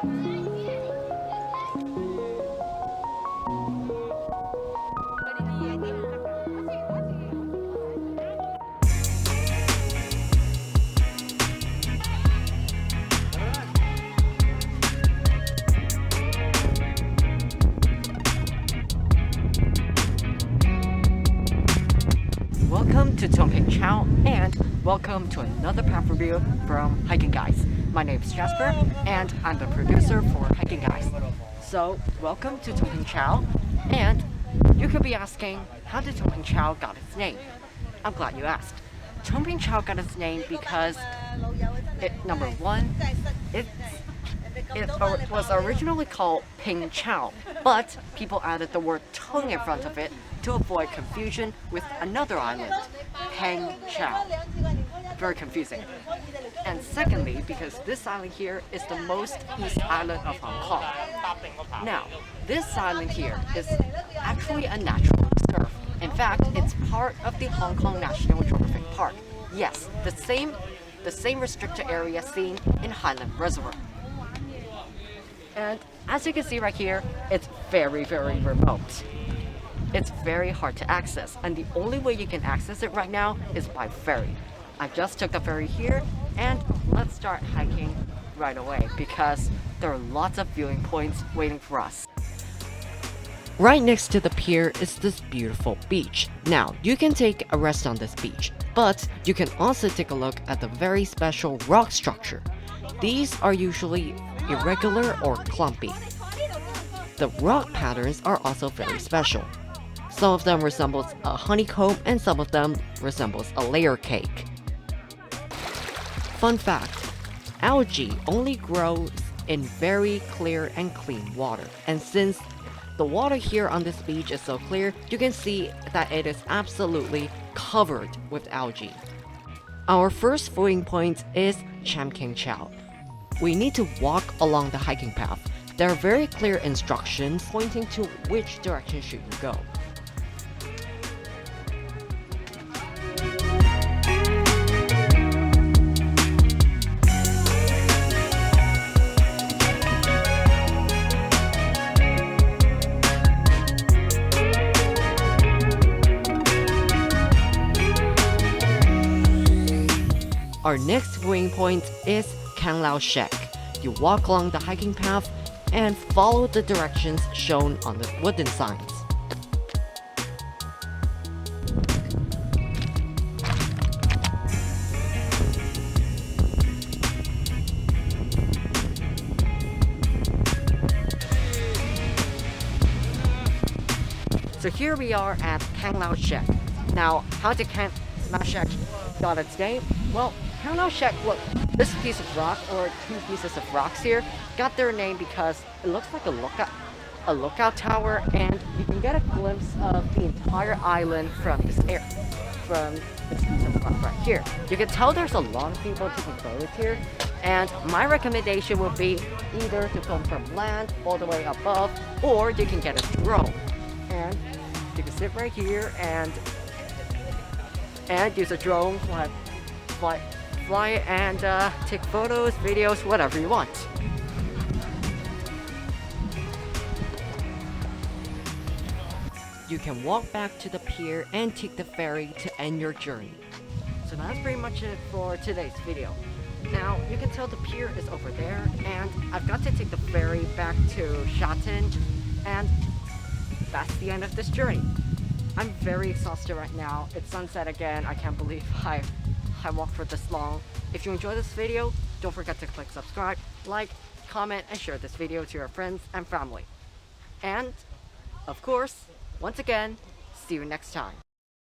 Welcome to Tongheng Chao and welcome to another path review from Hiking Guys. My name is Jasper and I'm the producer for Hiking Guys. So welcome to Tongheng Chao, and you could be asking, how did Tongheng Chao got its name? I'm glad you asked. Tongheng Chao got its name because number one, it was originally called Ping Chao, but people added the word Tung in front of it to avoid confusion with another island, Peng Chao. Very confusing. And secondly, because this island here is the most east island of Hong Kong. Now, this island here is actually a natural reserve. In fact, it's part of the Hong Kong National Geographic Park. Yes, the same restricted area seen in Highland Reservoir. And as you can see right here, it's very, very remote. It's very hard to access, and the only way you can access it right now is by ferry. I just took the ferry here, and let's start hiking right away because there are lots of viewing points waiting for us. Right next to the pier is this beautiful beach. Now, you can take a rest on this beach, but you can also take a look at the very special rock structure. These are usually irregular or clumpy. The rock patterns are also very special. Some of them resembles a honeycomb and some of them resembles a layer cake. Fun fact, algae only grows in very clear and clean water. And since the water here on this beach is so clear, you can see that it is absolutely covered with algae. Our first viewing point is Cham King Chao. We need to walk along the hiking path. There are very clear instructions pointing to which direction should you go. Our next viewing point is Kang Lao Shek. You walk along the hiking path and follow the directions shown on the wooden signs. So here we are at Kang Lao Shek. Now, how did Kang Lao Shek got its name? Well, Kang Lao Shek, look, this piece of rock, or two pieces of rocks here, got their name because it looks like a lookout tower, and you can get a glimpse of the entire island from this piece of rock right here. You can tell there's a lot of people taking photos here, and my recommendation would be either to film from land all the way above, or you can get a drone. And you can sit right here and use a drone, fly and take photos, videos, whatever you want. You can walk back to the pier and take the ferry to end your journey. So that's pretty much it for today's video. Now, you can tell the pier is over there, and I've got to take the ferry back to Sha Tin, and that's the end of this journey. I'm very exhausted right now. It's sunset again. I can't believe I walked for this long. If you enjoyed this video, don't forget to click subscribe, like, comment, and share this video to your friends and family. And, of course, once again, see you next time.